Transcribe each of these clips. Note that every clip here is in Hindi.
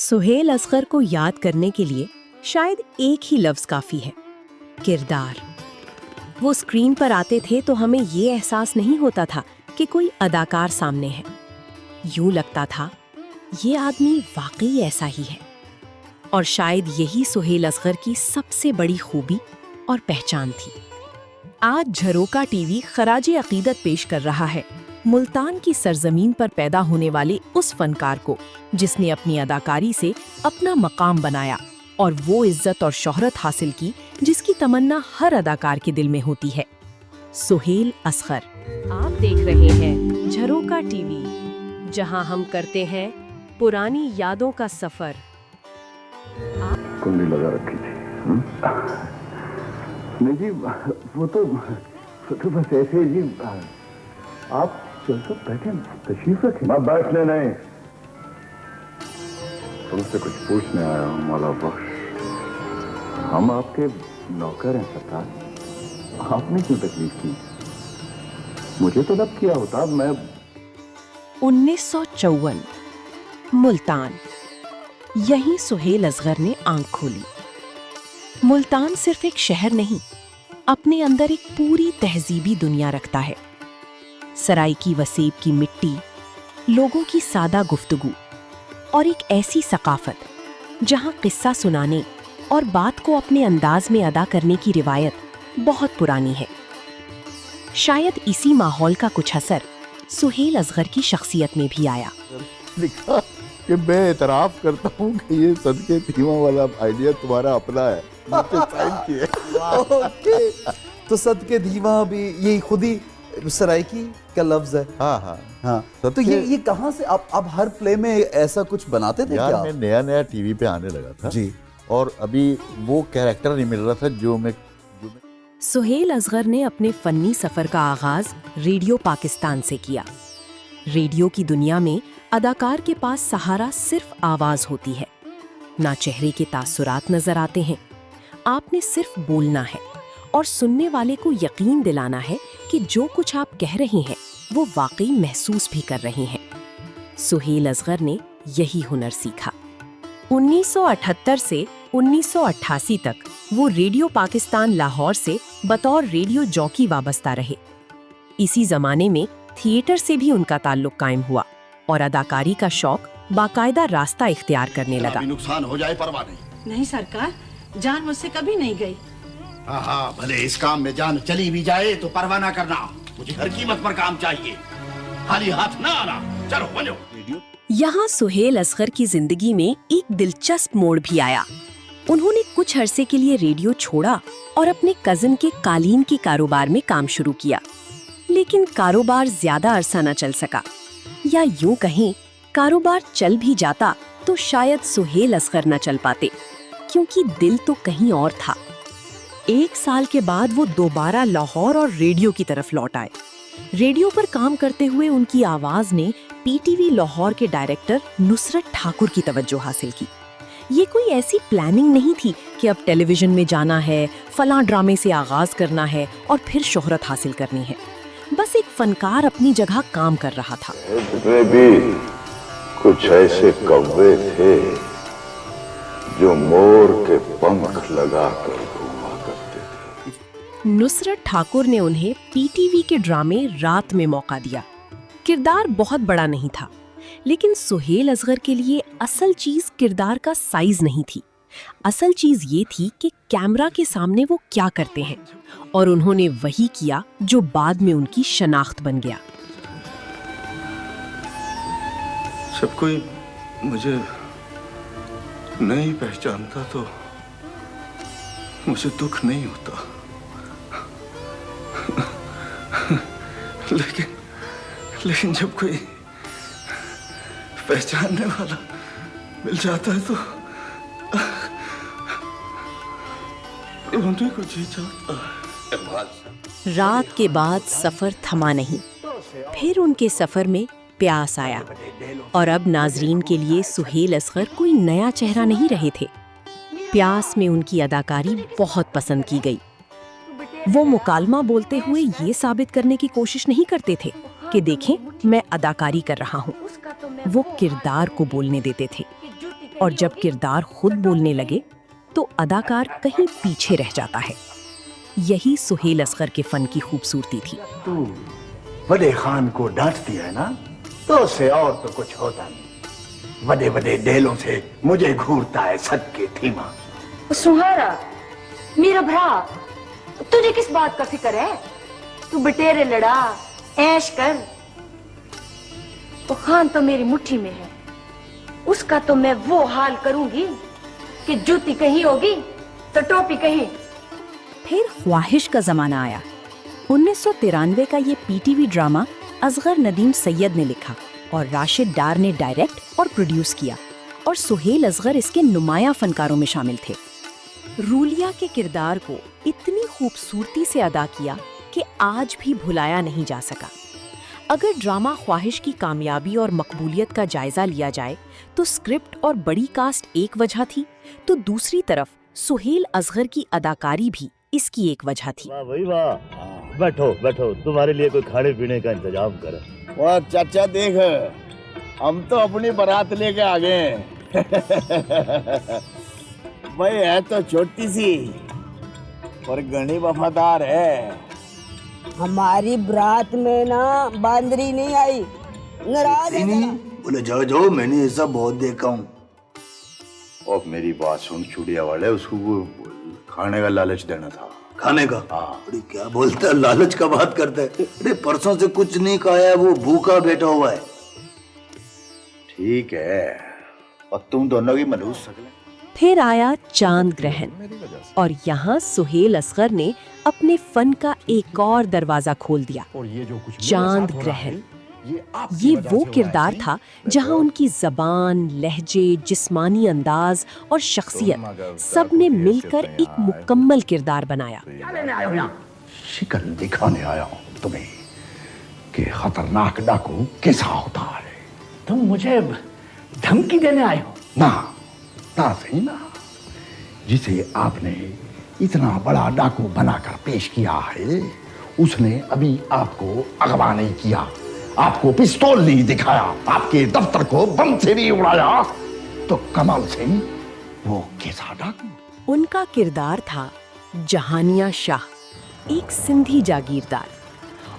सुहेल असगर को याद करने के लिए शायद एक ही लफ्ज काफी है, किरदार। वो स्क्रीन पर आते थे तो हमें ये एहसास नहीं होता था कि कोई अदाकार सामने है। यूं लगता था ये आदमी वाकई ऐसा ही है। और शायद यही सुहेल असगर की सबसे बड़ी खूबी और पहचान थी। आज झरोका टीवी खराजे अकीदत पेश कर रहा है मुल्तान की सरजमीन पर पैदा होने वाले उस फनकार को जिसने अपनी अदाकारी से अपना मकाम बनाया और वो इज्जत और शोहरत हासिल की जिसकी तमन्ना हर अदाकार के दिल में होती है। सुहेल असगर। आप देख रहे हैं झरोका टीवी, जहां हम करते हैं पुरानी यादों का सफर। कुंडी लगा रखी थी। नहीं जी, वो तो बस ऐसे ही जी। आप चल बैठे, तशरीफ रखें। मैं बैठने नहीं, तुमसे कुछ पूछने आया हूँ मौला बख्श। हम आपके नौकर हैं सरकार, आपने क्यों तकलीफ की? मुझे तो लब किया होता। मैं 1954 मुल्तान। यहीं सुहेल असगर ने आंख खोली। मुल्तान सिर्फ एक शहर नहीं, अपने अंदर एक पूरी तहजीबी दुनिया रखता है। सराय की वसेब की मिट्टी, लोगों की सादा गुफ्तगू और एक ऐसी सकाफत जहां किस्सा सुनाने और बात को अपने अंदाज में अदा करने की रिवायत बहुत पुरानी है। शायद इसी माहौल का कुछ असर सुहेल असगर की शख्सियत में भी आया। लिखा कि मैं एतराफ करता हूँ कि ये सदके धीमा वाला आइडिया तुम्हारा अपना है। साइन किए। ओके, तो सदके धीमा भी यही खुद ही सराइकी का लफ्ज है। हाँ। हाँ, तो ये कहाँ से आप हर प्ले में ऐसा कुछ बनाते थे यार, क्या? मैं नया टीवी पे आने लगा था जी, और अभी वो कैरेक्टर नहीं मिल रहा था जो मैं सुहेल असगर ने अपने फन्नी सफर का आगाज रेडियो पाकिस्तान से किया। रेडियो की दुनिया में अदाकार के पास सहारा सिर्फ आवाज होती है, ना चेहरे के तासुरात नजर आते हैं। आपने सिर्फ बोलना है और सुनने वाले को यकीन दिलाना है कि जो कुछ आप कह रहे हैं वो वाकई महसूस भी कर रहे हैं। सुहेल असगर ने यही हुनर सीखा। 1978 से 1988 तक वो रेडियो पाकिस्तान लाहौर से बतौर रेडियो जॉकी वाबस्ता रहे। इसी जमाने में थिएटर से भी उनका ताल्लुक कायम हुआ और अदाकारी का शौक बाकायदा रास्ता इख्तियार करने लगा। नुकसान हो जाए परवाह नहीं। नहीं सरकार, जान मुझसे कभी नहीं गई। हाँ, भले इस काम में जान चली भी जाए तो परवाह ना करना। मुझे हर कीमत पर काम चाहिए, खाली हाथ ना आना। चलो बनो। यहाँ सुहेल असगर की जिंदगी में एक दिलचस्प मोड़ भी आया। उन्होंने कुछ अरसे के लिए रेडियो छोड़ा और अपने कजिन के कालीन के कारोबार में काम शुरू किया। लेकिन कारोबार ज्यादा अरसा न चल सका, या यूं कहें कारोबार चल भी जाता तो शायद सुहेल असगर न चल पाते, क्योंकि दिल तो कहीं और था। 1 साल के बाद वो दोबारा लाहौर और रेडियो की तरफ लौट आए। रेडियो पर काम करते हुए उनकी आवाज ने पीटीवी लाहौर के डायरेक्टर नुसरत ठाकुर की तवज्जो हासिल की। ये कोई ऐसी प्लानिंग नहीं थी कि अब टेलीविजन में जाना है, फलां ड्रामे से आगाज करना है और फिर शोहरत हासिल करनी है। बस एक फनकार अपनी जगह काम कर रहा था। में भी कुछ ऐसे कौवे थे जो मोर के पंख लगाकर घूमा करते थे। नुसरत ठाकुर ने उन्हें पीटीवी के ड्रामे रात में मौका दिया। किरदार बहुत बड़ा नहीं था, लेकिन सुहेल असगर के लिए असल चीज किरदार का साइज नहीं थी। असल चीज ये थी कि कैमरा के सामने वो क्या करते हैं, और उन्होंने वही किया जो बाद में उनकी शनाख्त बन गया। सब कोई मुझे नहीं पहचानता तो मुझे दुख नहीं होता, लेकिन जब कोई पहचानने वाला मिल जाता है तो रोने को जी चाहता है। रात के बाद सफर थमा नहीं, फिर उनके सफर में प्यास आया, और अब नाजरीन के लिए सुहेल असगर कोई नया चेहरा नहीं रहे थे। प्यास में उनकी अदाकारी बहुत पसंद की गई। वो मुकालमा बोलते हुए ये साबित करने की कोशिश नहीं करते थे कि देखें मैं अदाकारी कर रहा हूँ। वो किरदार को बोलने देते थे। और जब किरदार खुद बोलने लगे तो अदाकार कहीं पीछे रह जाता है। यही सुहेल असगर के फन की खूबसूरती थी। तू बड़े खान को डांटती है ना, तो उससे और तो कुछ होता नहीं। बड़े बड़े डेलों से मुझे घूरता है सद के धीमा। सुहारा मेरा भरा, तुझे किस बात का फिक्र है? तू बटेरे लड़ा, ऐश कर। वो खान तो मेरी मुट्ठी में है, उसका तो मैं वो हाल करूंगी कि जूती कहीं होगी तो टोपी कहीं। फिर ख्वाहिश का जमाना आया। 1993 का ये पीटीवी ड्रामा असगर नदीम सैयद ने लिखा और राशिद डार ने डायरेक्ट और प्रोड्यूस किया, और सुहेल असगर इसके नुमाया फनकारों में शामिल थे। रूलिया के किरदार को इतनी खूबसूरती से अदा किया कि आज भी भुलाया नहीं जा सका। अगर ड्रामा ख्वाहिश की कामयाबी और मकबूलियत का जायजा लिया जाए तो स्क्रिप्ट और बड़ी कास्ट एक वजह थी, तो दूसरी तरफ सुहेल असगर की अदाकारी भी इसकी एक वजह थी। वाह भाई वाह, बैठो बैठो, तुम्हारे लिए कोई खाने पीने का इंतजाम करो। वाह चाचा देख, हम तो अपनी बारात लेके आ गए। भाई है तो छोटी सी पर घनी वफादार है। हमारी बारात में ना बांदरी नहीं आई, नाराज है नहीं बोले जाओ जाओ, मैंने ऐसा बहुत देखा हूँ। और मेरी बात सुन चुड़िया वाले, उसको वो खाने का लालच देना था। खाने का? हाँ। अरे क्या बोलता है, लालच का बात करता है। अरे परसों से कुछ नहीं खाया, वो भूखा बैठा हुआ है। ठीक है, और तुम दोनों की मनहूस शक्लें। फिर आया चांद ग्रहण, और यहाँ सुहेल असगर ने अपने फन का एक और दरवाजा खोल दिया। चांद ग्रहण ये वो किरदार था जहाँ उनकी जबान, लहजे, जिस्मानी अंदाज और शख्सियत सब ने मिलकर एक मुकम्मल किरदार बनाया। शिकन दिखाने आया हूँ तुम्हें कि खतरनाक डाकू कैसा होता है। तुम मुझे धमकी देने आए हो ना? ना सही ना, जिसे आपने इतना बड़ा डाकू बनाकर पेश किया है, उसने अभी आपको अगवा नहीं किया, आपको पिस्तौल नहीं दिखाया, आपके दफ्तर को बम से नहीं उड़ाया, तो कमाल से वो कैसा डाकू? उनका किरदार था जहानिया शाह, एक सिंधी जागीरदार।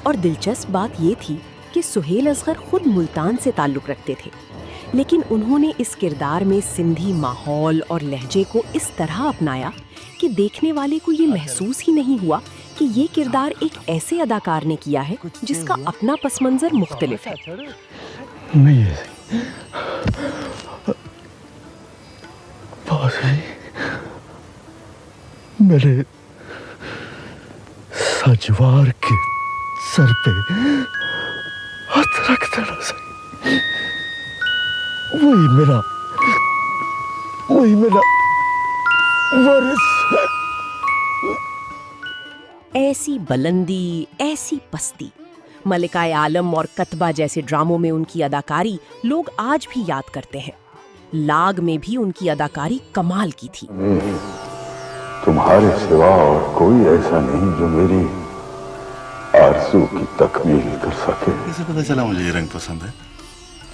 और दिलचस्प बात ये थी कि सुहेल असगर खुद मुल्तान से ताल्लुक रखते थे, लेकिन उन्होंने इस किरदार में सिंधी माहौल और लहजे को इस तरह अपनाया कि देखने वाले को ये महसूस ही नहीं हुआ कि ये किरदार एक ऐसे अदाकार ने किया है जिसका अपना पस मंजर मुख्तलिफ है। नहीं है मेरे सजवार के सर पे हाथ रख देना सही। वही मेरा वारिस। ऐसी बुलंदी, ऐसी पस्ती, मलिकाए आलम और कतबा जैसे ड्रामों में उनकी अदाकारी लोग आज भी याद करते हैं। लाग में भी उनकी अदाकारी कमाल की थी। तुम्हारे सिवा और कोई ऐसा नहीं जो मेरी आरज़ू की तकमील कर सके। कैसे पता चला मुझे ये रंग पसंद है?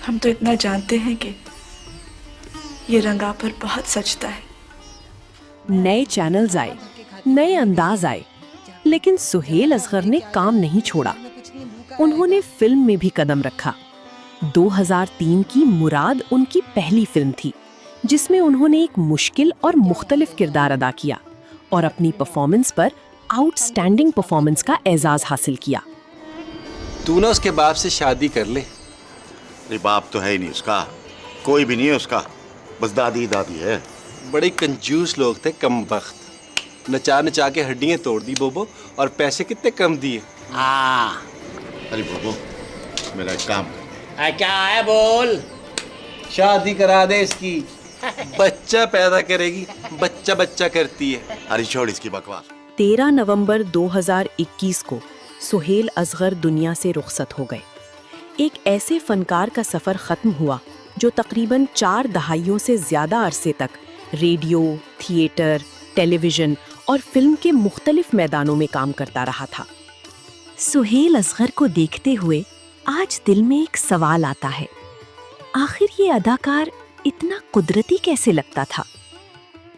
हम तो इतना जानते हैं कि ये रंग आप पर बहुत सजता है। नए चैनल्स आए, नए अंदाज आए, लेकिन सुहेल असगर ने काम नहीं छोड़ा। उन्होंने फिल्म में भी कदम रखा। 2003 की मुराद उनकी पहली फिल्म थी, जिसमें उन्होंने एक मुश्किल और मुख्तलिफ किरदार अदा किया और अपनी परफॉर्मेंस पर आउटस्टैंडिंग परफॉर्मेंस का एजाज हासिल किया। तू ना उसके बाप से शादी कर ले। अरे बाप तो है ही नहीं उसका, कोई भी नहीं है उसका, बस दादी दादी है। बड़े कंजूस लोग थे, कम बख्त। नचा नचा के हड्डियां तोड़ दी बोबो, और पैसे कितने कम दिए। अरे बोबो, मेरा एक काम क्या है बोल? शादी करा दे इसकी। बच्चा पैदा करेगी, बच्चा बच्चा करती है। अरे छोड़ इसकी बकवास। 13 नवंबर 2021 को सुहेल असगर दुनिया से रुखसत हो गए। एक ऐसे फनकार का सफर खत्म हुआ जो तकरीबन 4 दहाइयों से ज्यादा अरसे तक रेडियो, थिएटर, टेलीविजन और फिल्म के मुख्तलिफ मैदानों में काम करता रहा था। सुहेल असगर को देखते हुए आज दिल में एक सवाल आता है, आखिर ये अदाकार इतना कुदरती कैसे लगता था?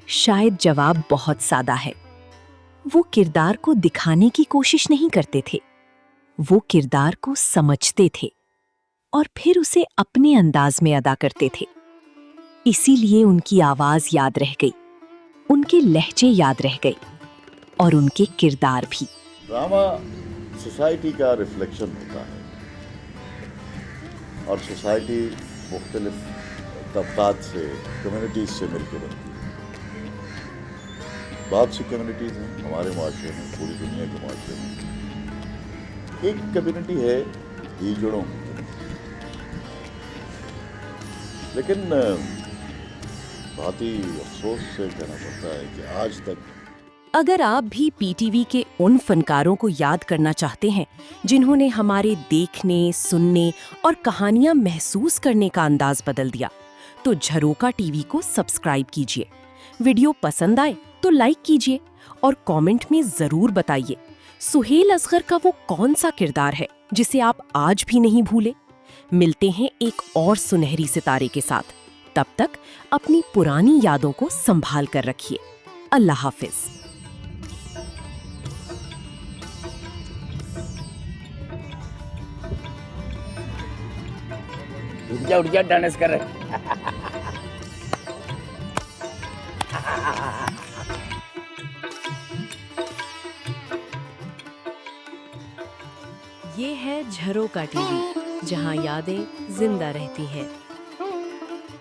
शायद जवाब बहुत सादा है। वो किरदार को दिखाने की कोशिश नहीं करते थे, वो किरदार को समझते थे और फिर उसे अपने अंदाज में अदा करते थे। इसीलिए उनकी आवाज याद रह गई, उनके लहजे याद रह गए और उनके किरदार भी। ड्रामा सोसाइटी का रिफ्लेक्शन होता है और सोसाइटी मुख्तलिफ तबकात से, कम्युनिटीज से मिलकर बनती है। बहुत सी कम्युनिटीज हैं हमारे माशरे में, पूरी दुनिया के माशरे में। एक कम्युनिटी है हीजड़ों की, लेकिन बहुत ही अफसोस से कहना पड़ता है कि आज तक अगर आप भी पीटीवी के उन फनकारों को याद करना चाहते हैं जिन्होंने हमारे देखने, सुनने और कहानियां महसूस करने का अंदाज बदल दिया, तो झरोका टीवी को सब्सक्राइब कीजिए। वीडियो पसंद आए तो लाइक कीजिए और कमेंट में जरूर बताइए सुहेल असगर का वो कौन सा किरदार है जिसे आप आज भी नहीं भूले। मिलते हैं एक और सुनहरी सितारे के साथ। तब तक अपनी पुरानी यादों को संभाल कर रखिए। अल्लाह हाफिज। उठ जा डांस कर रहे। ये है झरोका टीवी, जहां यादें जिंदा रहती हैं।